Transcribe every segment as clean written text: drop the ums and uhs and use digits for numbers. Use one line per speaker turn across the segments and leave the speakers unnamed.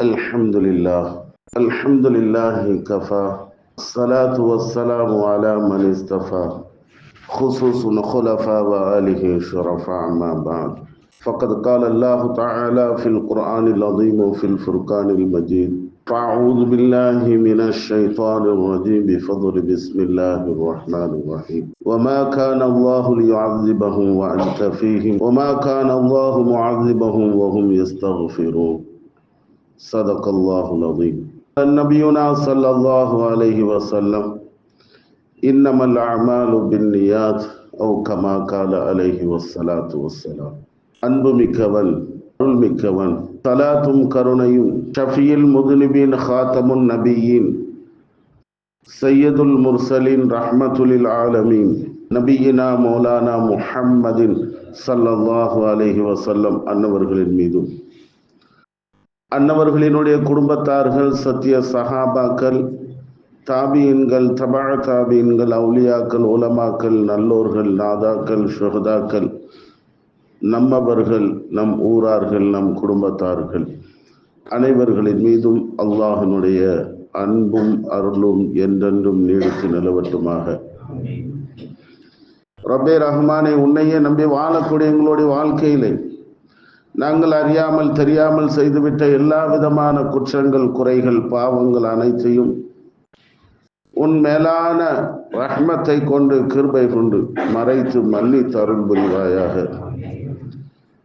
الحمد لله الحمد لله كفى الصلاة والسلام على من اصطفى خصوص خلفاء وآله شرفاء ما بعد فقد قال الله تعالى في القرآن العظيم وفي الفرقان المجيد فأعوذ بالله من الشيطان الرجيم بفضل بسم الله الرحمن الرحيم وما كان الله ليعذبهم وأنت فيهم وما كان الله معذبهم وهم يستغفرون صدق الله العظيم. نبينا صلى الله عليه وسلم إنما الأعمال بالنيات أو كما قال عليه والصلاة والسلام. அன்பு மிக்கவன் அருள் மிக்கவன் சலாத்தும் கருணையும் ஷஃபியுல் முதுனிபின் ஹாத்தமுன் நபியின் சையதுல் முர்சலின் ரஹ்மத்துலில் ஆலமீன் நபியினா மௌலானா முஹம்மதின் ஸல்லல்லாஹு அலைஹி வஸல்லம் அன்னவர்களின் மீதும் அன்னவர்களினுடைய குடும்பத்தார்கள் சத்திய சஹாபாக்கள் தாபீன்கள் தபா தாபீன்கள் அவுலியாக்கள் உலமாக்கள் நல்லோர்கள் நாதாக்கள் ஷுஹதாக்கள் நம்மவர்கள் நம் ஊரார்கள் நம் குடும்பத்தார்கள் அனைவர்களின் மீதும் அல்லாஹ்வினுடைய அன்பும் அருளும் என்றென்றும் நீடித்து நிலவட்டுமாக. ரப்பே ரஹ்மானே, உன்னையே நம்பி வாழக்கூடிய எங்களுடைய வாழ்க்கையிலே நாங்கள் அறியாமல் தெரியாமல் செய்துவிட்ட எல்லா விதமான குற்றங்கள் குறைகள் பாவங்கள் அனைத்தையும் உன் மேலான ரஹ்மத்தை கொண்டு கிருபை கொண்டு மறைத்து மன்னித்து அருள் புரிவாயாக.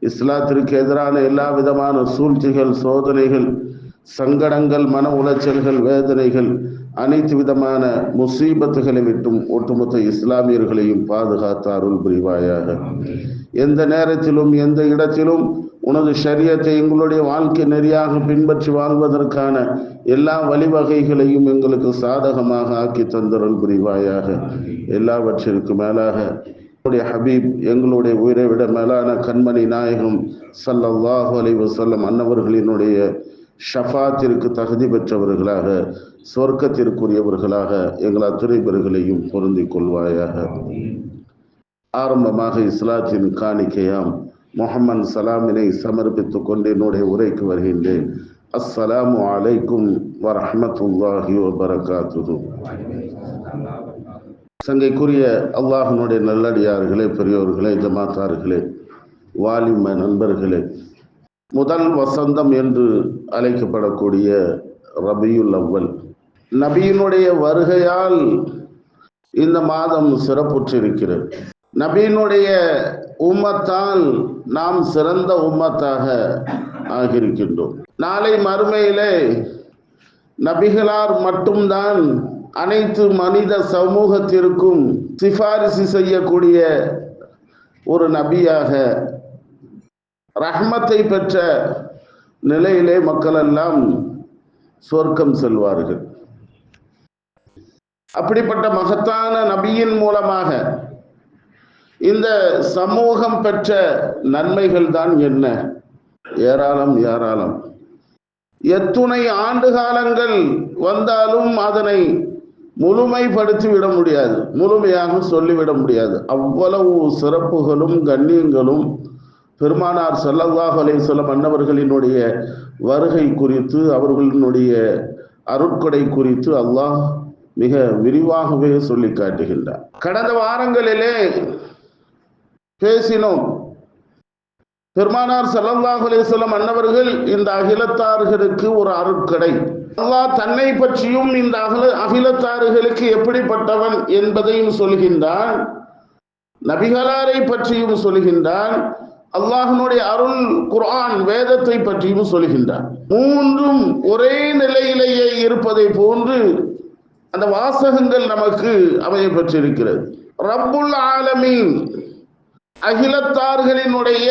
இஸ்லாத்திற்கு எதிரான எல்லா விதமான சூழ்ச்சிகள் சோதனைகள் சங்கடங்கள் மன உளைச்சல்கள் வேதனைகள் அனைத்து விதமான முசீபத்துகளை விட்டும் ஒட்டுமொத்த இஸ்லாமியர்களையும் பாதுகாத்து அருள் புரிவாயாக. எந்த நேரத்திலும் எந்த இடத்திலும் உனது ஷரியத்தை எங்களுடைய வாழ்க்கை நெறியாக பின்பற்றி வாழ்வதற்கான எல்லா வழிவகைகளையும் எங்களுக்கு சாதகமாக ஆக்கி தந்தருள் புரிவாயாக. எல்லாவற்றிற்கு மேலாக எங்களுடைய ஹபீப் எங்களுடைய உயிரை விட மேலான கண்மணி நாயகம் ஸல்லல்லாஹு அலைஹி வஸல்லம் அன்னவர்களினுடைய ஷஃபாத்திற்கு தகுதி பெற்றவர்களாக சொர்க்கத்திற்குரியவர்களாக எங்கள் அத்துணை பேர்களையும் பொருந்திக் கொள்வாயாக. ஆரம்பமாக இஸ்லாத்தின் காணிக்கையாம் முஹம்மது சலாமினை சமர்ப்பித்துக் கொண்டு என்னுடைய உரைக்கு வருகின்றேன். அஸ்ஸலாமு அலைக்கும் வரஹ்மத்துல்லாஹி வபரகாத்துஹு. சங்கைக்குரிய அல்லாஹ்வினுடைய நல்லடியார்களே, பெரியோர்களே, ஜமாத்தார்களே, வாலிம நண்பர்களே, முதல் வசந்தம் என்று அழைக்கப்படக்கூடிய ரபியுல் அவ்வல் நபியினுடைய வருகையால் இந்த மாதம் சிறப்புற்றிருக்கிறது. நபியினுடைய உம்மத்தால் நாம் சிறந்த உம்மத்தாக ஆகியிருக்கின்றோம். நாளை மறுமையிலே நபிகளார் மட்டும்தான் அனைத்து மனித சமூகத்திற்கும் சிபாரிசு செய்யக்கூடிய ஒரு நபியாக ரஹ்மத்தை பெற்ற நிலையிலே மக்கள் எல்லாம் சொர்க்கம் செல்வார்கள். அப்படிப்பட்ட மகத்தான நபியின் மூலமாக இந்த சமூகம் பெற்ற நன்மைகள் தான் என்ன? ஏராளம் ஏராளம். எத்துணை ஆண்டு காலங்கள் வந்தாலும் அதனை முழுமைப்படுத்தி விட முடியாது, முழுமையாக சொல்லிவிட முடியாது. அவ்வளவு சிறப்புகளும் கண்ணியங்களும் பெருமானார் ஸல்லல்லாஹு அலைஹி வஸல்லம் அன்னவர்களினுடைய வருகை குறித்து அவர்களினுடைய அருட்கொடை குறித்து அல்லாஹ் மிக விரிவாகவே சொல்லி காட்டுகின்றார். கடந்த வாரங்களிலே பேசினோம். பெருமானார் ஸல்லல்லாஹு அலைஹி வஸல்லம் அன்னவர்கள் இந்த அகிலத்தார்களுக்கு ஒரு அருட்கொடை. அல்லாஹ் தன்னை பற்றியும் இந்த அகிலத்தார்களுக்கு எப்படிப்பட்டவன் என்பதையும் சொல்கின்றான், நபிகளாரை பற்றியும் சொல்கின்றான், அல்லாஹ்வினுடைய அருள் குர்ஆன் வேதத்தை பற்றியும் சொல்கின்றான். மூன்றும் ஒரே நிலையிலேயே இருப்பதை போன்று அந்த வாசகங்கள் நமக்கு அமைய பெற்றிருக்கிறது. ரப்புல் ஆலமீன் அகிலத்தார்களினுடைய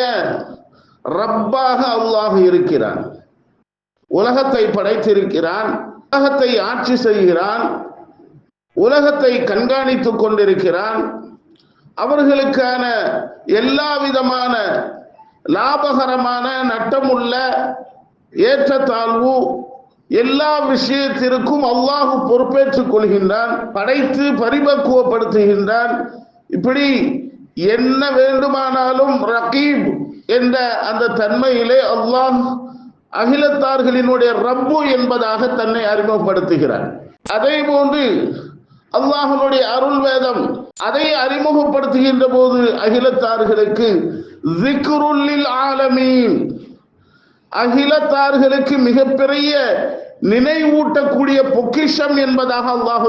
ரப்பாக அல்லாஹ் இருக்கிறான். உலகத்தை படைத்திருக்கிறான், உலகத்தை ஆட்சி செய்கிறான், உலகத்தை கண்காணித்துக் கொண்டிருக்கிறான். அவர்களுக்கான எல்லா விதமான லாபகரமான நட்டமுள்ள ஏற்றத்தாழ்வு எல்லா விஷயத்திற்கும் அல்லாஹ் பொறுப்பேற்றுக் கொள்கின்றான், படைத்து பரிபக்குவப்படுத்துகின்றான். இப்படி என்ன வேண்டுமானாலும் ரகீப் என்ற அந்த தன்மையிலே அல்லாஹ் அகிலத்தார்களினுடைய ரப்பு என்பதாக தன்னை அறிமுகப்படுத்துகிறார். அதே போன்று அல்லாஹ்வுடைய அருள் வேதம் அதை அறிமுகப்படுத்துகின்ற போது அகிலத்தார்களுக்கு ஸிக்ருல் லில் ஆலமீன், அகிலத்தார்களுக்கு மிகப்பெரிய நினைவூட்டக்கூடிய பொக்கிஷம் என்பதாக அல்லாஹ்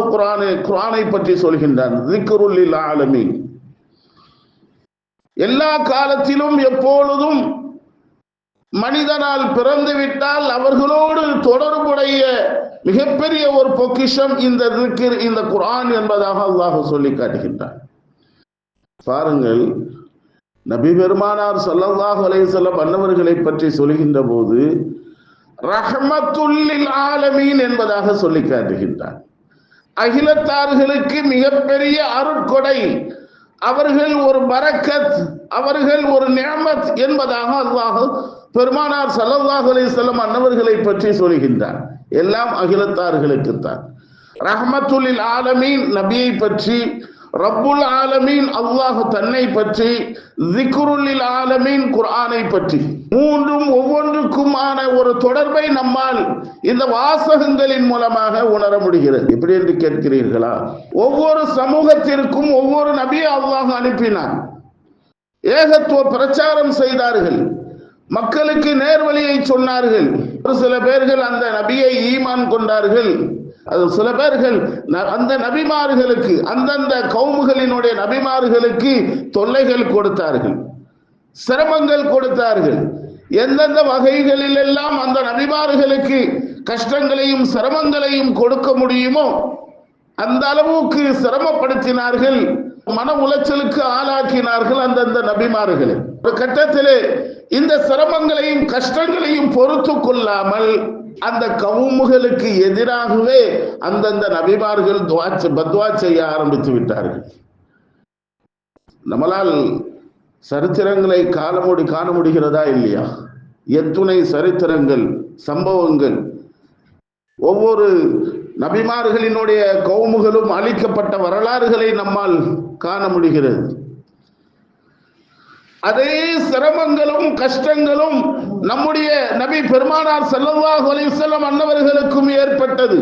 குர்ஆனை பற்றி சொல்கின்றான். ஸிக்ருல் லில் ஆலமீன், எல்லா காலத்திலும் எப்பொழுதும் மனிதனால் பிறந்து விட்டால் அவர்களோடு தொடர்புடைய மிகப்பெரிய ஒரு பொக்கிஷம் இந்த ஸிக்ர், இந்த குர்ஆன் என்பதாக அல்லாஹ் சொல்லி காட்டுகின்றான். பாருங்கள், நபி பெருமானார் ஸல்லல்லாஹு அலைஹி வஸல்லம் அன்னவர்களை பற்றி சொல்கின்ற போது ரஹ்மத்துல் லில் ஆலமீன் என்பதாக சொல்லி காட்டுகின்றான். அகிலத்தார்களுக்கு மிகப்பெரிய அருட்கொடை, அவர்கள் ஒரு பரக்கத், அவர்கள் ஒரு நிஅமத் என்பதாக அல்லாஹ் பெருமானார் ஸல்லல்லாஹு அலைஹி வஸல்லம் அன்னவர்களை பற்றி சொல்கின்றான். எல்லாம் அகிலத்தார்களுக்குத்தான். ரஹ்மத்துல் லில் ஆலமீன் நபியை பற்றி, ரப்புல் ஆலமீன் அல்லாஹ் தன்னை பற்றி, ஸிக்ருல் லில் ஆலமீன் குர்ஆனை பற்றி, மூன்றும் ஒவ்வொன்றுக்குமான ஒரு தொடர்பை நம்மால் இந்த வாசகங்களின் மூலமாக உணர முடிகிறது. எப்படி என்று கேட்கிறீர்களா? ஒவ்வொரு சமூகத்திற்கும் ஒவ்வொரு நபியை அல்லாஹ் அனுப்பினான். ஏகத்துவ பிரச்சாரம் செய்தார்கள், மக்களுக்கு நேர்வழியை சொன்னார்கள். ஒரு சில பேர்கள் அந்த நபியை ஈமான் கொண்டார்கள், அது சில பேர்கள் அந்த நபிமார்களுக்கு, அந்தந்த கௌமுகளினுடைய நபிமார்களுக்கு தொல்லைகள் கொடுத்தார்கள், சிரமங்கள் கொடுத்தார்கள். எந்தெந்த வகைகளில் எல்லாம் அந்த நபிமார்களுக்கு கஷ்டங்களையும் சிரமங்களையும் கொடுக்க முடியுமோ அந்த அளவுக்கு சிரமப்படுத்தினார்கள், மன உளைச்சலுக்கு ஆளாக்கினார்கள் அந்தந்த நபிமார்களை. ஒரு கட்டத்திலே இந்த சிரமங்களையும் கஷ்டங்களையும் பொறுத்து கொள்ளாமல் அந்த கவுமுகளுக்கு எதிராகவே அந்தந்த நபிமார்கள் பத்வா செய்ய ஆரம்பித்து விட்டார்கள். நம்மளால் சரித்திரங்களை காண முடிகிறதா இல்லையா? எத்துணை சரித்திரங்கள், சம்பவங்கள், ஒவ்வொரு நபிமார்களினுடைய கவுமுகளும் அளிக்கப்பட்ட வரலாறுகளை நம்மால் காண முடிகிறது. அதே சிரமங்களும் கஷ்டங்களும் நம்முடைய நபி பெருமானார் ஸல்லல்லாஹு அலைஹி வஸல்லம் அன்னவர்களுக்கும் ஏற்பட்டது.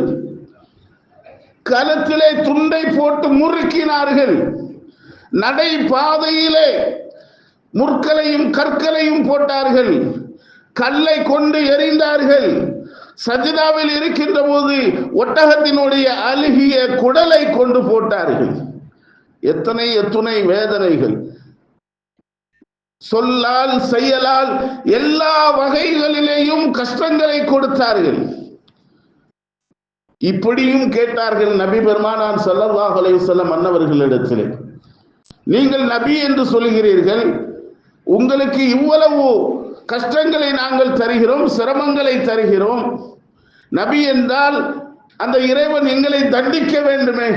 கழுத்திலே துண்டை போட்டு முறுக்கினார்கள், நடை பாதையிலே முற்களையும் கற்களையும் போட்டார்கள், கல்லை கொண்டு எறிந்தார்கள். சஜிதாவில் இருக்கின்ற போது ஒட்டகத்தினுடைய அழுகிய குடலை கொண்டு போட்டார்கள். எத்தனை எத்துணை வேதனைகள்! சொல்லால் செயலால் எல்லா வகைகளிலேயும் கஷ்டங்களை கொடுத்தார்கள். இப்படியும் கேட்டார்கள் நபி பெருமானார் ஸல்லல்லாஹு அலைஹி வஸல்லம் அன்னவர்களிடத்திலே, நீங்கள் நபி என்று சொல்கிறீர்கள், உங்களுக்கு இவ்வளவு கஷ்டங்களை நாங்கள் தருகிறோம், சிரமங்களை தருகிறோம். நபி என்றால் அந்த இறைவன் எங்களை தண்டிக்க வேண்டுமே,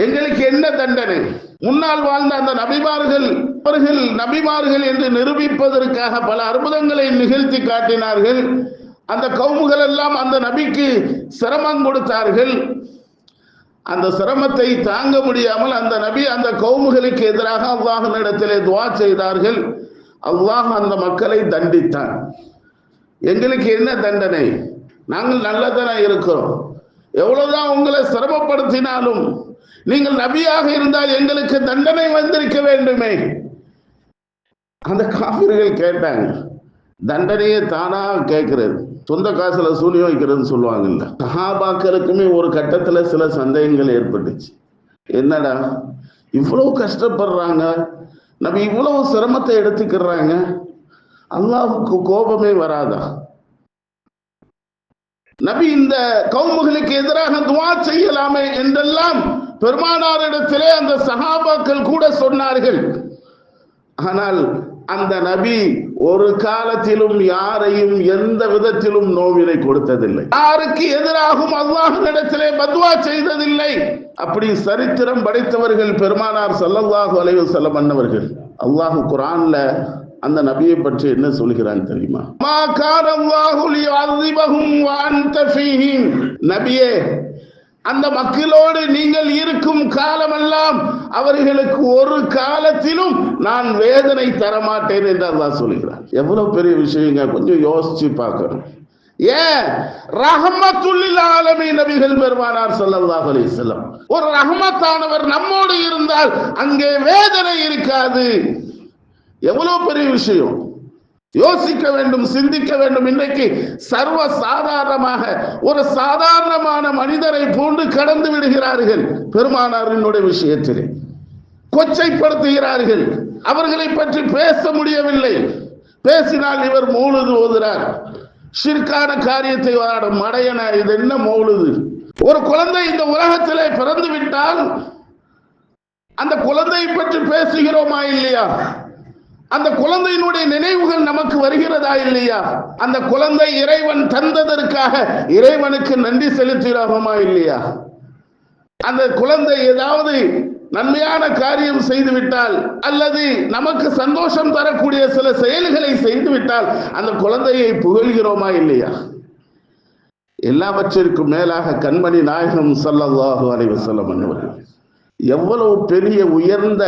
எங்களுக்கு என்ன தண்டனை? முன்னால் வாழ்ந்த அந்த நபிமார்கள், அவர்கள் நபிமார்கள் என்று நிரூபிப்பதற்காக பல அற்புதங்களை நிகழ்த்தி காட்டினார்கள். அந்த கவுமுகள் எல்லாம் அந்த நபிக்கு சிரமம் கொடுத்தார்கள். அந்த சிரமத்தை தாங்க முடியாமல் அந்த நபி அந்த கவுமுகளுக்கு எதிராக அல்லாஹ்விடத்திலே துஆ செய்தார்கள். அல்லாஹ் அந்த மக்களை தண்டித்தான். எங்களுக்கு என்ன தண்டனை? நாங்கள் நல்லதான இருக்கிறோம், எவ்வளவுதான் உங்களை சிரமப்படுத்தினாலும் நீங்கள் நபியாக இருந்தால் எங்களுக்கு தண்டனை வந்திருக்க வேண்டுமே. அந்த காபிர்கள் கேட்டாங்க. தண்டனையே தானா கேட்கிறது, சொந்த காசுல சூனியம் வைக்கிறதுன்னு சொல்லுவாங்கல்ல. சஹாபாக்களுக்குமே ஒரு கட்டத்துல சில சந்தேகங்கள் ஏற்பட்டுச்சு. என்னடா இவ்வளவு கஷ்டப்படுறாங்க, நபி இவ்வளவு சிரமத்தை எடுத்துக்கிறாங்க, அல்லாஹ்வுக்கு கோபமே வராதா? நபி இந்த கவுமுகளுக்கு எதிராக துஆ செய்யலாமே என்றெல்லாம் பெருமானாரிடத்திலே அந்த சஹாபாக்கள் கூட சொன்னார்கள். ஆனால் அந்த நபி ஒரு காலத்திலும் யாரையும் எந்த விதத்திலும் நோவினை கொடுத்ததில்லை, யாருக்கு எதிராகவும் அல்லாஹ்விடத்திலே பத்வா செய்ததில்லை. அப்படி சரித்திரம் படைத்தவர்கள் பெருமானார் ஸல்லல்லாஹு அலைஹி வஸல்லம் அன்னவர்கள். அல்லாஹ் குர்ஆன்ல அந்த நபியை பற்றி என்ன சொல்கிறான் தெரியுமா? மா கான அல்லாஹு லியுஅஸிபஹும் வ அன்த ஃபீஹிம். நபியே, அந்த மக்களோடு நீங்கள் இருக்கும் காலமெல்லாம் அவர்களுக்கு ஒரு காலத்திலும் நான் வேதனை தரமாட்டேன் என்று அல்லாஹ் சொல்கிறான். எவ்வளவு பெரிய விஷயங்க, கொஞ்சம் யோசிச்சு பார்க்கணும். ஏன்? ரஹ்மத்துல் ஆலமீன் நபிகள் பெருமானார் ஸல்லல்லாஹு அலைஹி வஸல்லம். ஒரு ரஹ்மத்தானவர் நம்மோடு இருந்தால் அங்கே வேதனை இருக்காது. எவ்வளவு பெரிய விஷயம்! யோசிக்க வேண்டும், சிந்திக்க வேண்டும். இன்றைக்கு சர்வ சாதாரணமாக ஒரு சாதாரணமான மனிதரை போன்று கடந்து விடுகிறார்கள். பெருமானாரினுடைய விஷயத்திலே கொச்சைப்படுத்துகிறார்கள். அவர்களை பற்றி பேச முடியவில்லை. பேசினால் இவர் மௌலுது ஓதுறார், ஷிர்கான காரியத்தை மடையன, இது என்ன மௌலுது? ஒரு குழந்தை இந்த உலகத்திலே பிறந்து விட்டால் அந்த குழந்தையை பற்றி பேசுகிறோமா இல்லையா? அந்த குழந்தையினுடைய நினைவுகள் நமக்கு வருகிறதா இல்லையா? அந்த குழந்தை இறைவன் தந்ததற்காக இறைவனுக்கு நன்றி செலுத்துகிறோமா இல்லையா? அந்த குழந்தை ஏதாவது நன்மையான காரியம் செய்துவிட்டால் அல்லது நமக்கு சந்தோஷம் தரக்கூடிய சில செயல்களை செய்துவிட்டால் அந்த குழந்தையை புகழ்கிறோமா இல்லையா? எல்லாவற்றிற்கும் மேலாக கண்மணி நாயகம் ஸல்லல்லாஹு அலைஹி வஸல்லம் அவர்கள் எவ்வளவு பெரிய உயர்ந்த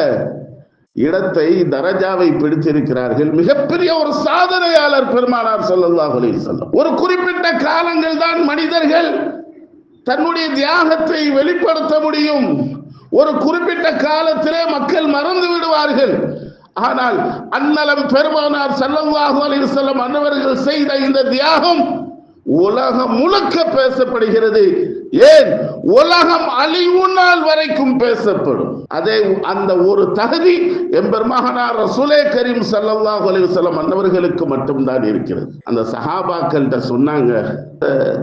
இடத்தை, தரஜாவை பிடித்திருக்கிறார்கள். மிகப்பெரிய ஒரு சாதனையாளர் பெருமானார் ஸல்லல்லாஹு அலைஹி வஸல்லம். ஒரு குறிப்பிட்ட காலங்கள் தான் மனிதர்கள் தன்னுடைய தியாகத்தை வெளிப்படுத்த முடியும். ஒரு குறிப்பிட்ட காலத்திலே மக்கள் மறந்து விடுவார்கள். ஆனால் அன்னலம் பெருமானார் ஸல்லல்லாஹு அலைஹி வஸல்லம் அன்னவர்கள் செய்த இந்த தியாகம் உலகம் முழுக்க பேசப்படுகிறது. ஏன்? உலகம் அழிவு நாள் வரைக்கும் பேசப்படும். அதே அந்த ஒரு தகுதி எம்பெருமானார் ரசூலே கரீம் ஸல்லல்லாஹு அலைஹி வஸல்லம் அன்னவர்களுக்கு மட்டும்தான் இருக்கிறது. அந்த சஹாபாக்கள்கிட்ட சொன்னாங்க,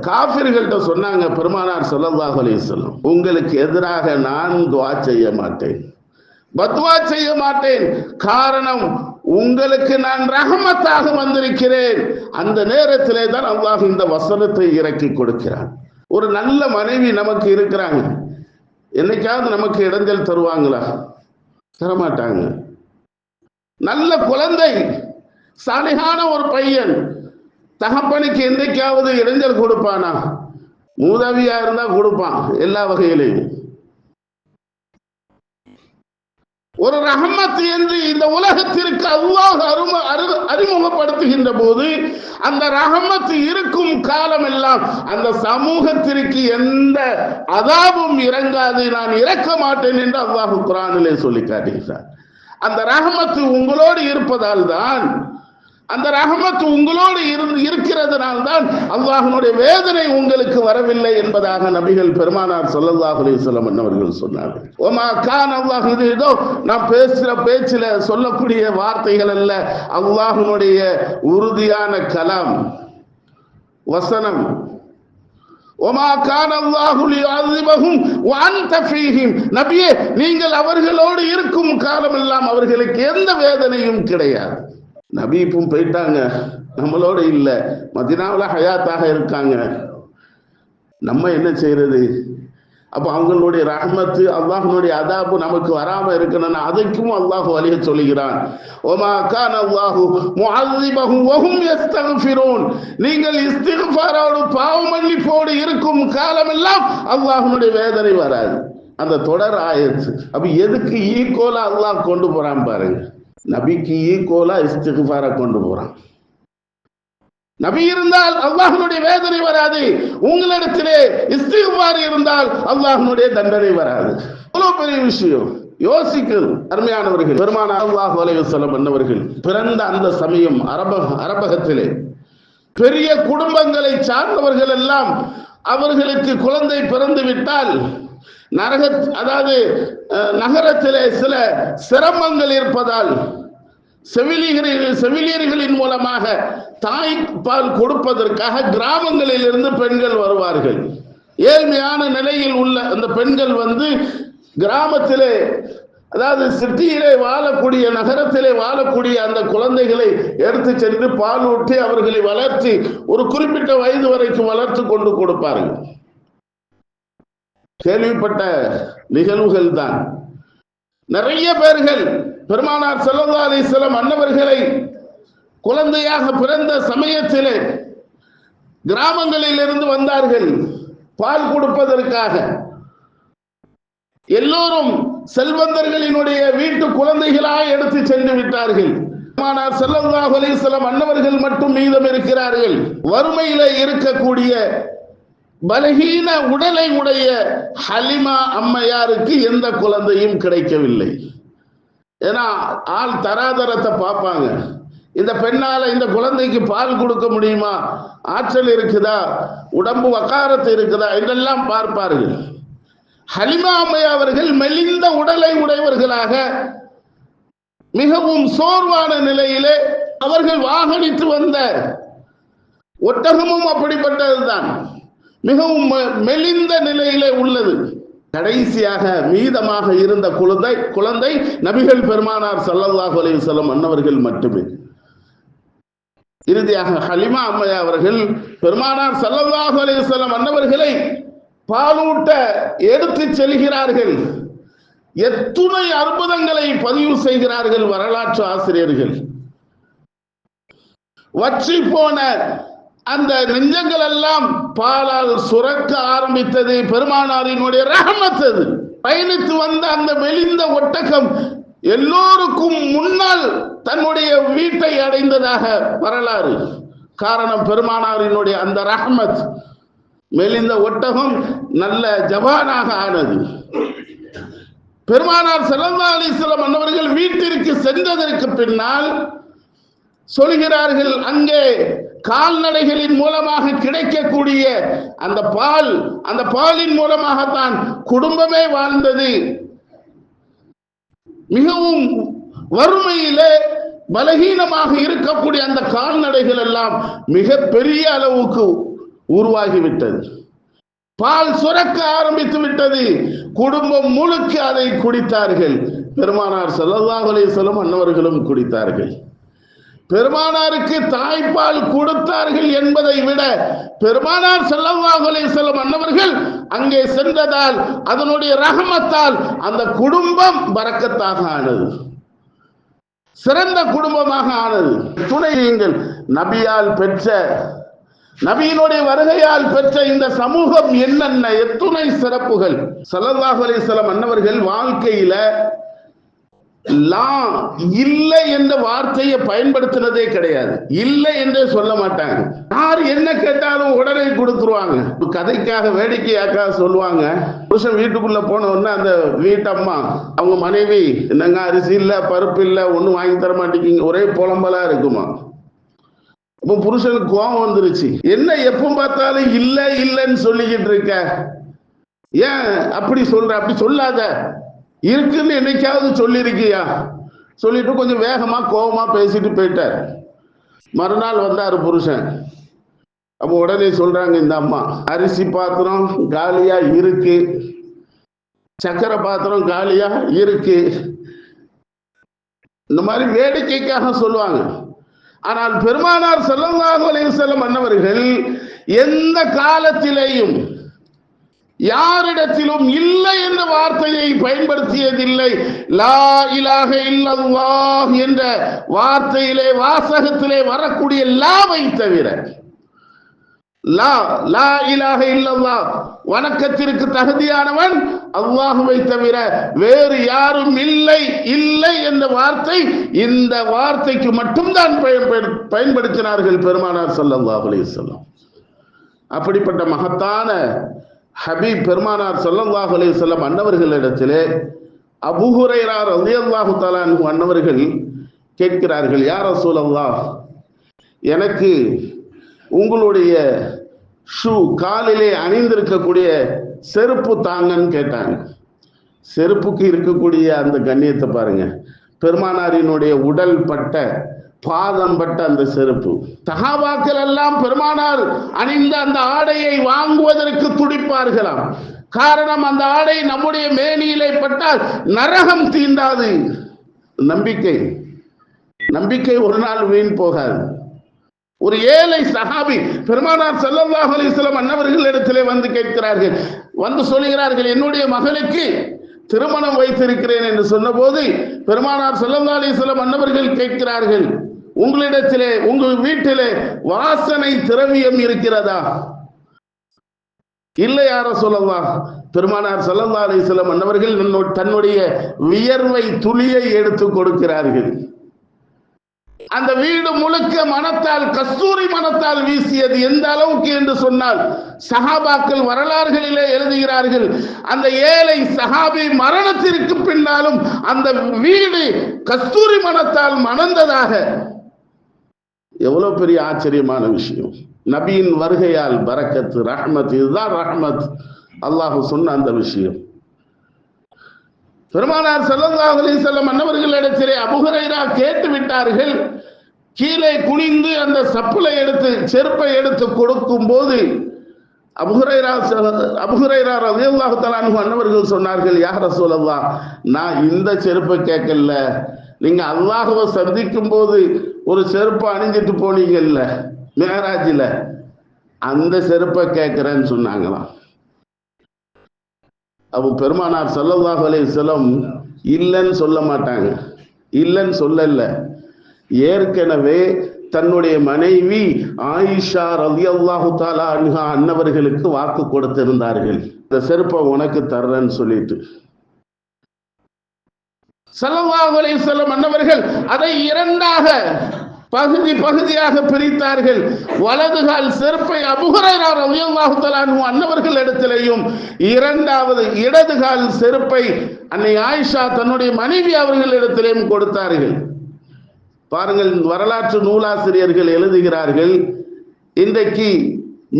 காஃபிர்கள்ட்ட சொன்னாங்க, பெருமானார் ஸல்லல்லாஹு அலைஹி வஸல்லம் உங்களுக்கு எதிராக நான் துஆ செய்ய மாட்டேன், பத்வா செய்ய மாட்டேன். காரணம், உங்களுக்கு நான் ரஹமத்தாக வந்திருக்கிறேன். அந்த நேரத்திலே தான் அல்லாஹ் இந்த வசனத்தை இறக்கி கொடுக்கிறான். ஒரு நல்ல மனைவி நமக்கு இருக்கிறாங்க, என்னைக்காவது நமக்கு இடைஞ்சல் தருவாங்களா? தரமாட்டாங்க. நல்ல குழந்தை, சாலிஹான ஒரு பையன் தகப்பனுக்கு என்னைக்காவது இடைஞ்சல் கொடுப்பானா? மூதவியா இருந்தா கொடுப்பான் எல்லா வகையிலையும். ஒரு ரஹமத் என்று இந்த உலகத்திற்கு அல்லாஹ் அறிமுகப்படுத்துகின்ற போது அந்த ரஹமத் இருக்கும் காலம் எல்லாம் அந்த சமூகத்திற்கு எந்த அதாபும் இறங்காது, நான் இறக்க மாட்டேன் என்று அல்லாஹ் குர்ஆனிலே சொல்லி காட்டுகிறார். அந்த ரஹமத் உங்களோடு இருப்பதால் தான், அந்த ரஹமத் உங்களோடு இருக்கிறதுனால தான் அல்லாஹ்வுடைய வேதனை உங்களுக்கு வரவில்லை என்பதாக நபிகள் பெருமானார் ஸல்லல்லாஹு அலைஹி வஸல்லம் அவர்கள் சொன்னார்கள். ஒமா கான் அல்லாஹ், இது ஏதோ நாம் பேசுகிற பேச்சில சொல்லக்கூடிய வார்த்தைகள் அல்ல, அல்லாஹ்வுடைய உறுதியான கலாம், வசனம். ஒமா கான் அல்லாஹு லியுஅஸிபஹும் வ அன்த ஃபீஹிம், நபியே நீங்கள் அவர்களோடு இருக்கும் காலமெல்லாம் அவர்களுக்கு எந்த வேதனையும் கிடையாது. நபி இப்போ போயிட்டாங்க, நம்மளோட இல்லை, மதீனாவில் ஹயாத்தாக இருக்காங்க. நம்ம என்ன செய்யறது? அப்போ அவங்களுடைய ரஹ்மத்து, அல்லாஹ்வுடைய அதாபு நமக்கு வராம இருக்கணும்னா அதுக்கும் அல்லாஹ் வழிய சொல்லுகிறான். ஒமா கான அல்லாஹு முஅஸிபஹும் வஹும் யஸ்தக்ஃபிரூன், நீங்கள் இஸ்திக்ஃபாரோடு பாவ மன்னிப்போடு இருக்கும் காலமெல்லாம் அல்லாஹ்வுடைய வேதனை வராது. அந்த தொடர் ஆயத்து. அப்ப எதுக்கு ஈக்குவலா அல்லாஹ் கொண்டு போறான் பாருங்க. நபிக்கு ஈக்குவலா இஸ்திக்ஃபார கொண்டு போறான். நபி இருந்தால் அல்லாஹ்வுடைய வேதனை வராது, உங்களிடத்திலே இஸ்திக்ஃபார் இருந்தால் அல்லாஹ்வுடைய தண்டனை வராது. அவ்வளவு பெரிய விஷயம். யோசிக்கணும் அருமையானவர்கள். பெருமானார் ஸல்லல்லாஹு அலைஹி வஸல்லம் அன்னவர்கள் பிறந்த அந்த சமயம் அரபகத்திலே பெரிய குடும்பங்களை சார்ந்தவர்கள் எல்லாம் அவர்களுக்கு குழந்தை பிறந்து விட்டால் நகரத்திலே சில சிரமங்கள் இருப்பதால் செவிலியர்களின் மூலமாக தாய்ப்பால் கொடுப்பதற்காக கிராமங்களில் இருந்து பெண்கள் வருவார்கள். ஏழ்மையான நிலையில் உள்ள அந்த பெண்கள் கிராமத்திலே, அதாவது சிட்டியிலே வாழக்கூடிய, நகரத்திலே வாழக்கூடிய அந்த குழந்தைகளை எடுத்து சென்று பால் ஊட்டி அவர்களை வளர்த்தி ஒரு குறிப்பிட்ட வயது வரைக்கும் வளர்த்து கொண்டு கொடுப்பார்கள். கேள்விப்பட்ட நிகழ்வுகள் தான். நிறைய பேர்கள் பெருமானார் ஸல்லல்லாஹு அலைஹி வஸல்லம் அன்னவர்களை குழந்தையாக பிறந்த சமயத்திலே கிராமங்களில் இருந்து வந்தார்கள் பால் கொடுப்பதற்காக. எல்லோரும் செல்வந்தர்களினுடைய வீட்டு குழந்தைகளாக எடுத்து சென்று விட்டார்கள். பெருமானார் ஸல்லல்லாஹு அலைஹி வஸல்லம் அன்னவர்கள் மட்டும் மீதம் இருக்கிறார்கள். வறுமையில இருக்கக்கூடிய பலகீன உடலை உடைய ஹலிமா அம்மையாருக்கு எந்த குழந்தையும் கிடைக்கவில்லை. ஏன்னா ஆள் தராதரத்தை பார்ப்பாங்க. இந்த பெண்ணால இந்த குழந்தைக்கு பால் கொடுக்க முடியுமா, ஆற்றல் இருக்குதா, உடம்பு வக்காரத்து இருக்குதா என்றெல்லாம் பார்ப்பார்கள். ஹலிமா அம்மையா அவர்கள் மெலிந்த உடலை உடையவர்களாக மிகவும் சோர்வான நிலையிலே அவர்கள் வாகனித்து வந்த ஒட்டகமும் அப்படிப்பட்டதுதான், மிகவும் மெலிந்த நிலையிலே உள்ளது. கடைசியாக மீதமாக இருந்த குழந்தை நபிகள் பெருமானார் ஸல்லல்லாஹு அலைஹி வஸல்லம் அன்னவர்கள் மட்டுமே. இறுதியாக ஹலிமா அம்மையா அவர்கள் பெருமானார் ஸல்லல்லாஹு அலைஹி வஸல்லம் அன்னவர்களை பாலூட்ட எடுத்து செல்கிறார்கள். எத்துணை அற்புதங்களை பதிவு செய்கிறார்கள் வரலாற்று ஆசிரியர்கள். வற்றி போன அந்த நெஞ்சங்கள் எல்லாம் பாலால் சுரக்க ஆரம்பித்தது. பெருமானாரினுடைய ரஹமத் அது. பயணித்து வந்த அந்த மெலிந்த ஒட்டகம் எல்லோருக்கும் முன்னால் தன்னுடைய வீட்டை அடைந்ததாக வரலாறு. காரணம் பெருமானாரினுடைய அந்த ரஹமத். மெலிந்த ஒட்டகம் நல்ல ஜவானாக ஆனது. பெருமானார் ஸல்லல்லாஹு அலைஹி வஸல்லம் அன்னவர்கள் வீட்டிற்கு சென்றதற்கு பின்னால் சொல்கிறார்கள், அங்கே கால்நடைகளின் மூலமாக கிடைக்கக்கூடிய அந்த பாலின் மூலமாகத்தான் குடும்பமே வாழ்ந்தது. மிகவும் வறுமையிலே பலகீனமாக இருக்கக்கூடிய அந்த கால்நடைகள் எல்லாம் மிக பெரிய அளவுக்கு உருவாகிவிட்டது. பால் சுரக்க ஆரம்பித்து விட்டது. குடும்பம் முழுக்க அதை குடித்தார்கள். பெருமானார் ஸல்லல்லாஹு அலைஹி வஸல்லம் அன்னவர்களும் குடித்தார்கள். பெருமானாருக்கு தாய்ப்பால் கொடுத்தார்கள் என்பதை விட பெருமானார் ஸல்லல்லாஹு அலைஹி வஸல்லம் அன்னவர்கள் அங்கே சென்றதால் அதனுடைய ரஹமத்தால் அந்த குடும்பம் பரக்கத்தாக ஆனது, சிறந்த குடும்பமாக ஆனது. துணையுங்கள் நபியால் பெற்ற, நபியினுடைய வருகையால் பெற்ற இந்த சமூகம் என்னென்ன எத்துணை சிறப்புகள். ஸல்லல்லாஹு அலைஹி வஸல்லம் அன்னவர்கள் வாழ்க்கையில இல்லை என்ற வார்த்தையை பயன்படுத்தினதே கிடையாது. இல்லை என்றே சொல்ல மாட்டாங்க. யார் என்ன கேட்டாலும் உடனே கொடுத்துருவாங்க. கதைக்காக வேடிக்கையாக்காக சொல்லுவாங்க. புருஷன் வீட்டுக்குள்ள போன உடனே அந்த வீட்டம்மா அவங்க மனைவி, என்னங்க அரிசி இல்ல பருப்பு இல்ல ஒன்னும் வாங்கி தர மாட்டேங்க, ஒரே புலம்பலா இருக்குமா. அப்போ புருஷனுக்கு கோபம் வந்துருச்சு. என்ன எப்ப பார்த்தாலும் இல்ல இல்லன்னு சொல்லிக்கிட்டு இருக்க, ஏன் அப்படி சொல்ற, அப்படி சொல்லாத, இருக்குன்னு என்னைக்காவது சொல்லிருக்கியா, சொல்லிட்டு கொஞ்சம் வேகமா கோபமா பேசிட்டு போயிட்டார். மறுநாள் வந்தாரு புருஷன். அப்போ உடனே சொல்றாங்க இந்த அம்மா, அரிசி பாத்திரம் காலியா இருக்கு, சக்கரை பாத்திரம் காலியா இருக்கு, இந்த மாதிரி வேடிக்கைக்காக சொல்லுவாங்க. ஆனால் பெருமானார் ஸல்லல்லாஹு அலைஹி வஸல்லம் அன்னவர்கள் எந்த காலத்திலேயும் யாரிடத்திலும் இல்லை என்ற வார்த்தையை பயன்படுத்தியதில்லை. லா இலாஹ இல்லல்லாஹ் என்ற வார்த்தையிலே வாசகத்திலே வரக்கூடிய லாவை தவிர, லா இலாஹ இல்லல்லாஹ் வணக்கத்திற்கு தகுதியானவன் அல்லாஹுவை தவிர வேறு யாரும் இல்லை. இல்லை என்ற வார்த்தை, இந்த வார்த்தைக்கு மட்டும்தான் பயன்படுத்தினார்கள் பெருமானார் ஸல்லல்லாஹு அலைஹி வஸல்லம். அப்படிப்பட்ட மகத்தான ஹபீப் பெருமானார் ஸல்லல்லாஹு அலைஹி வஸல்லம் அன்னவர்களிடத்திலே அபூ ஹுரைரா ரலியல்லாஹு தஆலா அன்ஹு அன்னவர்கள் கேட்கிறார்கள், யா ரசூலல்லாஹ், எனக்கு உங்களுடைய ஷூ, காலிலே அணிந்திருக்கக்கூடிய செருப்பு தாங்கன்னு கேட்டாங்க. செருப்புக்கு இருக்கக்கூடிய அந்த கண்ணியத்தை பாருங்க. பெருமானாரினுடைய உடல் பட்ட, பாதம் பட்ட அந்த செருப்பு. சஹாபாக்கள் எல்லாம் பெருமானார் அணிந்த அந்த ஆடையை வாங்குவதற்கு துடிப்பார்களாம். காரணம், அந்த ஆடை நம்முடைய மேனியிலே பட்டால் நரகம் தீண்டாது. நம்பிக்கை ஒரு நாள் வீண் போகாது. ஒரு ஏழை சஹாபி பெருமானார் ஸல்லல்லாஹு அலைஹி வஸல்லம் அன்னவர்களிடத்திலே வந்து கேட்கிறார்கள், வந்து சொல்கிறார்கள், என்னுடைய மகளுக்கு திருமணம் வைத்திருக்கிறேன் என்று சொன்னபோது பெருமானார் ஸல்லல்லாஹு அலைஹி வஸல்லம் அன்னவர்கள் கேட்கிறார்கள், உங்களிடத்திலே, உங்கள் வீட்டிலே வாசனை திரவியம் இருக்கிறதா? இல்லை யா ரசூலல்லாஹ். பெருமானார் ஸல்லல்லாஹு அலைஹி வஸல்லம் அன்னவர்கள் தன்னுடைய வியர்வை துளியை எடுத்து கொடுக்கிறார்கள். அந்த வீடு முழுக்க மனத்தால், கஸ்தூரி மனத்தால் வீசியது. எந்த அளவுக்கு என்று சொன்னால், சஹாபாக்கள் வரலாறுகளிலே எழுதுகிறார்கள், அந்த ஏழை சஹாபி மரணத்திற்கு பின்னாலும் அந்த வீடு கஸ்தூரி மனத்தால் மணந்ததாக. எவ்வளவு பெரிய ஆச்சரியமான விஷயம்! நபியின் வருகையால் பரக்கத்து, ரஹ்மத். இதுதான் ரஹ்மத். அல்லாஹ் சொன்ன அந்த விஷயம். பெருமானார் ஸல்லல்லாஹு அலைஹி வஸல்லம் அன்னவர்களிடத்திலே அபூ ஹுரைரா கேட்டு விட்டார்கள். கீழே குனிந்து அந்த சப்புலை எடுத்து, செருப்பை எடுத்து கொடுக்கும் போது அபூ ஹுரைரா ரலியல்லாஹு தஆலா அன்ஹு அன்னவர்கள் சொன்னார்கள், யா ரசூலல்லாஹ், நான் இந்த செருப்பை கேட்கல, நீங்க அல்லாஹ்வை சந்திக்கும் போது ஒரு செருப்பை அணிஞ்சிட்டு போனீங்கல்ல மிஅராஜில, அந்த செருப்பை கேட்கிறேன்னு சொன்னாங்களாம். அப்போ பெருமானார் ஸல்லல்லாஹு அலைஹி வஸல்லம் இல்லைன்னு சொல்ல மாட்டாங்க, இல்லைன்னு சொல்லல. ஏற்கனவே தன்னுடைய மனைவி ஆயிஷா ரலியல்லாஹு தஆலா அன்ஹா அன்னவர்களுக்கு வாக்கு கொடுத்திருந்தார்கள், இந்த செருப்பை உனக்கு தர்றேன்னு சொல்லிட்டு. ஸல்லல்லாஹு அலைஹி வஸல்லம் அன்னவர்கள் அதை இரண்டாக பகுதியாக பிரித்தார்கள். வலதுகால் செருப்பை அபூ ஹுரைரா ரலியல்லாஹு தஆலா அன்ஹு அன்னவர்கள் இடத்திலேயும், இரண்டாவது இடதுகால் செருப்பை அன்னை ஆயிஷா தன்னுடைய மனைவி அவர்களிடத்திலேயும் கொடுத்தார்கள். பாருங்கள், வரலாற்று நூலாசிரியர்கள் எழுதுகிறார்கள், இன்றைக்கு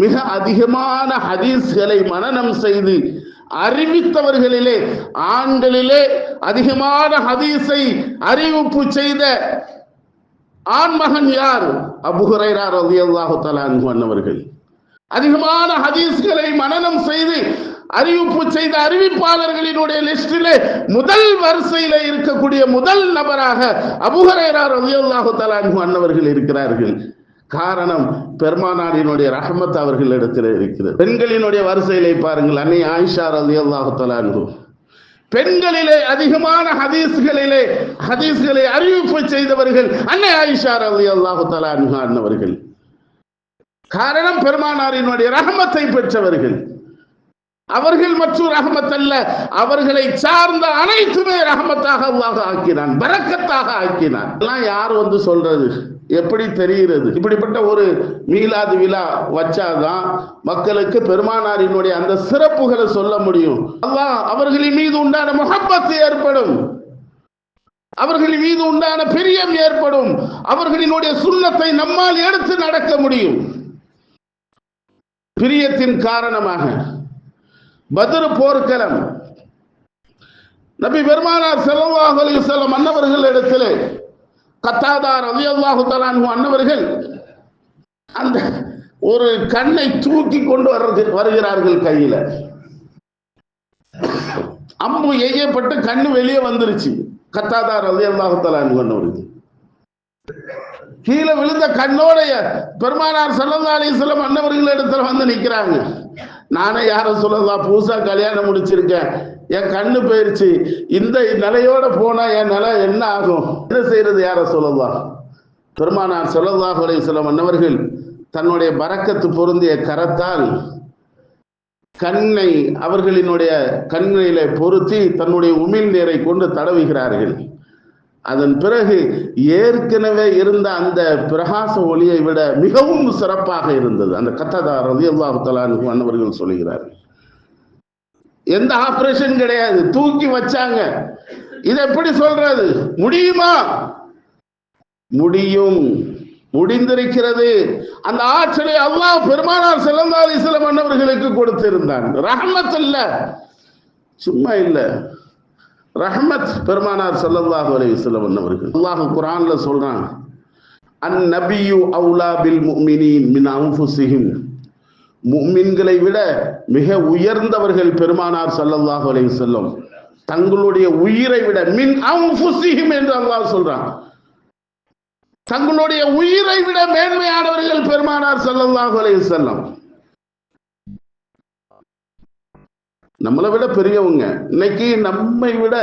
மிக அதிகமான ஹதீஸ்களை மனனம் செய்து அறிவித்தவர்களிலே, ஆண்களிலே அதிகமான ஹதீஸை அறிவிப்பு செய்த ஆண்மகன் யார்? அபூ ஹுரைரா ரலியல்லாஹு தஆலா அன்ஹு அன்னவர்கள். அதிகமான ஹதீஸ்களை மனனம் செய்து அறிவிப்பு செய்த அறிவிப்பாளர்களினுடைய லிஸ்டிலே முதல் வரிசையிலே இருக்கக்கூடிய முதல் நபராக அபூ ஹுரைரா ரலியல்லாஹு தஆலா அன்ஹு அன்னவர்கள் இருக்கிறார்கள். காரணம், பெருமானாரினுடைய ரஹ்மத் அவர்களிடத்தில் இருக்கிறது. பெண்களினுடைய வரிசையிலே பாருங்கள், அன்னை ஆயிஷா ரலியல்லாஹு தஆலா அன்ஹு. பெண்களிலே அதிகமான ஹதீஸ்களை அறிவிப்பு செய்தவர்கள் அன்னை ஆயிஷா ரலியல்லாஹு தஆலா அன்ஹா அன்னவர்கள். காரணம், பெருமானாரினுடைய ரஹ்மத்தை பெற்றவர்கள். அவர்கள் மற்றும் ரஹ்மத் அல்ல, அவர்களை சார்ந்த அனைத்துமே ரஹ்மத்தாக அல்லாஹ் ஆக்கினான், பரக்கத்தாக ஆக்கினான். எல்லாம் யார் வந்து சொல்றது? எப்படி தெரிகிறது? இப்படிப்பட்ட ஒரு மீலாது விழா வச்சாதான் மக்களுக்கு பெருமானாரினுடைய அந்த சிறப்புகளை சொல்ல முடியும். அல்லாஹ் அவர்களின் மீது உண்டான முஹப்பத் ஏற்படும், அவர்களின் மீது உண்டான பிரியம் ஏற்படும், அவர்களினுடைய சுன்னத்தை நம்மால் எடுத்து நடக்க முடியும். பிரியத்தின் காரணமாக பத்ர் போர்க்களம், நபி பெருமானார் ஸல்லல்லாஹு அலைஹி வஸல்லம் அன்னவர்களிடத்திலே கத்தாதா ரலியல்லாஹு தஆலா அன்ஹு அன்னவர்கள் அந்த ஒரு கண்ணை தூக்கி கொண்டு வருகிறார்கள் கையில. அம்பு எய்யப்பட்டு கண்ணு வெளியே வந்துருச்சு. கத்தாதா ரலியல்லாஹு தஆலா அன்ஹு அன்னவர்கள் கீழே விழுந்த கண்ணோடைய பெருமானார் ஸல்லல்லாஹு அலைஹி வஸல்லம் அன்னவர்களிடத்துல வந்து நிற்கிறாங்க. நானே யார சொல்லலாம், புதுசா கல்யாணம் முடிச்சிருக்கேன், என் கண்ணு போயிருச்சு, இந்த நிலையோட போனா என் நிலை என்ன ஆகும், என்ன செய்யறது யார சொல்லலாம்? பெருமானார் ஸல்லல்லாஹு அலைஹி வஸல்லம் அன்னவர்கள் தன்னுடைய பரக்கத்து பொருந்திய கரத்தால் கண்ணை அவர்களினுடைய கண்களிலே பொருத்தி தன்னுடைய உமிழ் நீரை கொண்டு தடவுகிறார்கள். அதன் பிறகு ஏற்கனவே இருந்த அந்த பிரகாச ஒளியை விட மிகவும் சிறப்பாக இருந்தது. அந்த கத்தாதா ரலியல்லாஹு தஆலா அன்ஹு அன்னவர்கள் சொல்கிறார்கள், எந்த ஆபரேஷன் கிடையாது, தூக்கி வச்சாங்க. இது எப்படி சொல்றது? முடியுமா? முடியும், முடிந்திருக்கிறது. அந்த ஆற்றலை அல்லாஹ் பெருமானார் ஸல்லல்லாஹு அலைஹி வஸல்லம் அன்னவர்களுக்கு கொடுத்திருந்தான். ரஹ்மத் இல்ல, சும்மா இல்ல, ரஹ்மத். பெருமானார் ஸல்லல்லாஹு அலைஹி வஸல்லம் அன்னவர்கள் அல்லாஹ் குர்ஆன்ல சொல்றான், அன்-நபியு அவுலா பில் முஃமினீன் மின் அன்ஃபுஸிஹிம். முஃமின்களை விட மிக உயர்ந்தவர்கள் பெருமானார் ஸல்லல்லாஹு அலைஹி வஸல்லம், தங்களுடைய உயிரை விட. மின் அன்ஃபுஸிஹிம் என்று அல்லாஹ் சொல்றான், தங்களுடைய உயிரை விட மேன்மையானவர்கள் பெருமானார் ஸல்லல்லாஹு அலைஹி வஸல்லம். நம்மளை விட பெரியவங்க. இன்னைக்கு நம்மை விட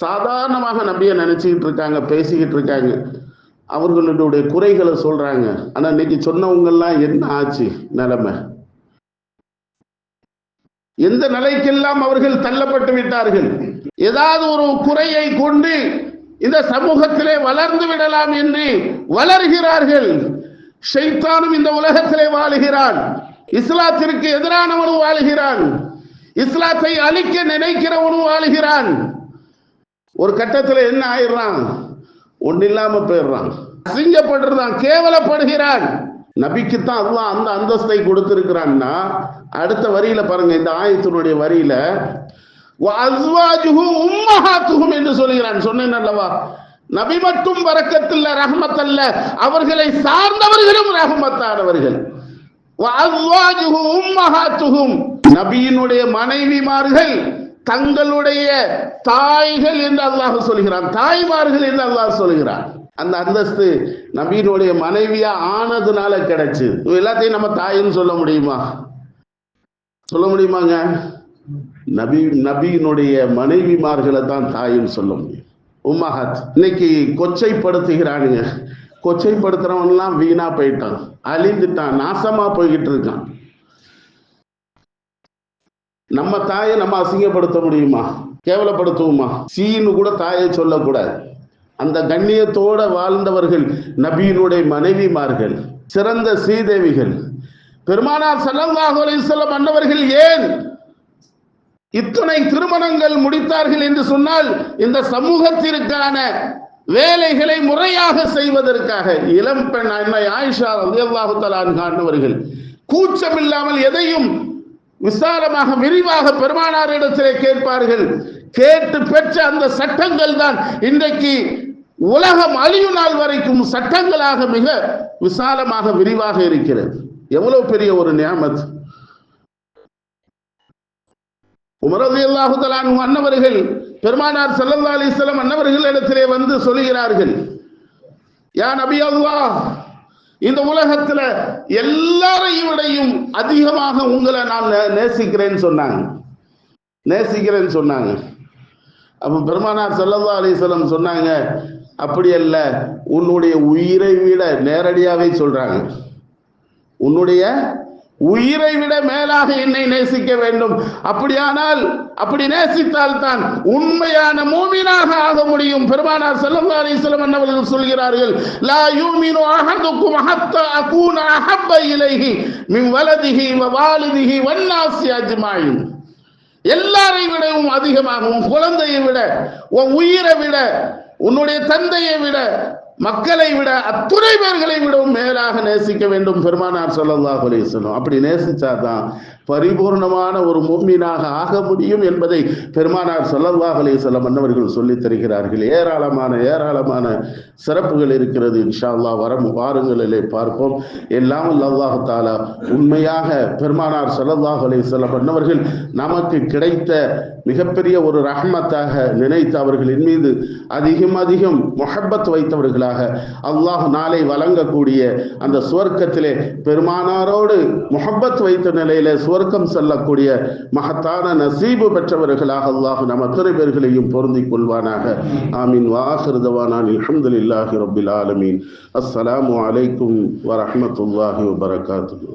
சாதாரணமாக நபியை நினைச்சுக்கிட்டு இருக்காங்க, பேசிக்கிட்டு இருக்காங்க, அவர்களுடைய குறைகளை சொல்றாங்க. ஆனா இன்னைக்கு சொன்னவங்க எல்லாம் என்ன ஆச்சு நிலைமை? எந்த நிலைக்கெல்லாம் அவர்கள் தள்ளப்பட்டு விட்டார்கள். ஏதாவது ஒரு குறையை கொண்டு இந்த சமூகத்திலே வளர்ந்து விடலாம் என்று வளர்கிறார்கள். ஷைத்தானும் இந்த உலகத்திலே வாழுகிறான். இஸ்லாத்திற்கு எதிரானவனும் வாழுகிறான். இஸ்லாத்தை அழிக்க நினைக்கிறவனும் வாழுகிறான். ஒரு கட்டத்தில் என்ன ஆயிடுறான்? ஒன்னு இல்லாம போயிடுறான், அசிங்கப்படுறான், கேவலப்படுகிறான். நபிக்குத்தான் அல்லாஹ் அந்த அந்தஸ்தை கொடுத்திருக்கிறான்னா, அடுத்த வரியில பாருங்க, இந்த ஆயத்தினுடைய வரியில உம்மஹாத்துஹும் என்று சொல்கிறான். சொன்னேன் அல்லவா, நபி மட்டும் பரக்கத்தில்ல, ரஹ்மத் அல்ல, அவர்களை சார்ந்தவர்களும் ரஹ்மத்தானவர்கள். உம்மஹாத்துஹும், நபியினுடைய மனைவிமார்கள் தங்களுடைய தாய்கள் என்று அல்லாஹ் சொல்கிறான், தாய்மார்கள் என்று அல்லாஹ் சொல்கிறான். அந்த அந்தஸ்து நபியினுடைய மனைவியா ஆனதுனால கிடைச்சு. எல்லாத்தையும் நம்ம தாயின்னு சொல்ல முடியுமா? சொல்ல முடியுமாங்க? நபியினுடைய மனைவிமார்களை தான் தாயின்னு சொல்ல முடியும். உம்மஹாத். இன்னைக்கு கொச்சைப்படுத்துகிறானுங்க. கொச்சைப்படுத்துறவன்லாம் வீணா போயிட்டான், அழிந்துட்டான், நாசமா போய்கிட்டு இருக்கான். நம்ம தாயை நம்ம அசிங்கப்படுத்த முடியுமா? கேவலப்படுத்துவோமா? சீனு கூட தாயை சொல்லக்கூடாது. அந்த கண்ணியத்தோட வாழ்ந்தவர்கள் நபியினுடைய மனைவிமார்கள், சிறந்த ஸ்ரீதேவிகள். பெருமானார் ஸல்லல்லாஹு அலைஹி வஸல்லம் அன்னவர்கள் ஏன் இத்தனை திருமணங்கள் முடித்தார்கள் என்று சொன்னால், இந்த சமூகத்திற்கான வேலைகளை முறையாக செய்வதற்காக. இளம் பெண் அன்னை ஆயிஷா ரலியல்லாஹு தஆலா அன்ஹா அன்னவர்கள் கூச்சமில்லாமல் எதையும் விசாலமாக விரிவாக பெருமானாரிடத்திலே கேட்பார்கள். கேட்டு பெற்ற அந்த சட்டங்கள் தான் இன்றைக்கு உலகம் அழியும் நாள் வரைக்கும் சட்டங்களாக மிக விசாலமாக விரிவாக இருக்கிறது. எவ்வளவு பெரிய ஒரு நியாமத்! உமர் ரலியல்லாஹு தஆலா அன்ஹு அன்னவர்கள் பெருமானார் ஸல்லல்லாஹு அலைஹி வஸல்லம் அன்னவர்களிடத்திலே வந்து சொல்கிறார்கள், யா நபி அல்லாஹ், இந்த உலகத்துல எல்லாரையும் விடையும் அதிகமாக உங்களை நான் நேசிக்கிறேன்னு சொன்னாங்க. அப்ப பெருமானார் ஸல்லல்லாஹு அலைஹி வஸல்லம் சொன்னாங்க, அப்படி அல்ல, உன்னுடைய உயிரை விட, நேரடியாவே சொல்றாங்க, உன்னுடைய உயிரை விட மேலாக என்னை நேசிக்க வேண்டும். அப்படியானால், அப்படி நேசித்தால் தான் உண்மையான மூமினாக ஆக முடியும். பெருமானார் ஸல்லல்லாஹு அலைஹி வஸல்லம் அவர்கள் சொல்கிறார்கள், லா யூமினு அஹதுக்கும் ஹத்தா அகூன அஹப்ப இலைஹி மின் வலதிஹி வ வாலிதிஹி வன்னாஸி அஜ்மாயின். எல்லாரை விடவும் அதிகமாக, உன் குழந்தையை விட, உன் உயிரை விட, உன்னுடைய தந்தையை விட, மக்களை விட, அத்துணை பேர்களை விடவும் மேலாக நேசிக்க வேண்டும் பெருமானார் ஸல்லல்லாஹு அலைஹி வஸல்லம். அப்படி நேசிச்சாதான் பரிபூர்ணமான ஒரு முஃமினாக ஆக முடியும் என்பதை பெருமானார் ஸல்லல்லாஹு அலைஹி வஸல்லம் அன்னவர்கள் சொல்லித் தருகிறார்கள். ஏராளமான சிறப்புகள் இருக்கிறது. இன்ஷா அல்லாஹ் வரும் வாரங்களிலே பார்ப்போம். எல்லாம் அல்லாஹ் தஆலா உண்மையாக பெருமானார் ஸல்லல்லாஹு அலைஹி வஸல்லம் அன்னவர்கள் நமக்கு கிடைத்த மிகப்பெரிய ஒரு ரஹ்மத்தாக நினைத்து அவர்களின் மீது அதிகம் முஹப்பத் வைத்தவர்களாக அல்லாஹ் நாளை வழங்கக்கூடிய அந்த சுவர்க்கத்திலே பெருமானாரோடு முஹப்பத் வைத்த நிலையிலே சுவர்க்கம் செல்லக்கூடிய மகத்தான நசீபு பெற்றவர்களாக அல்லாஹ் நம் அத்தனை பேர்களையும் பொருந்திக் கொள்வானாக. ஆமீன். வாஹிரு தவானா அல்ஹம்துலில்லாஹி ரப்பில் ஆலமீன். அஸ்ஸலாமு அலைக்கும் வரஹ்மத்துல்லாஹி வபரகாத்துஹு.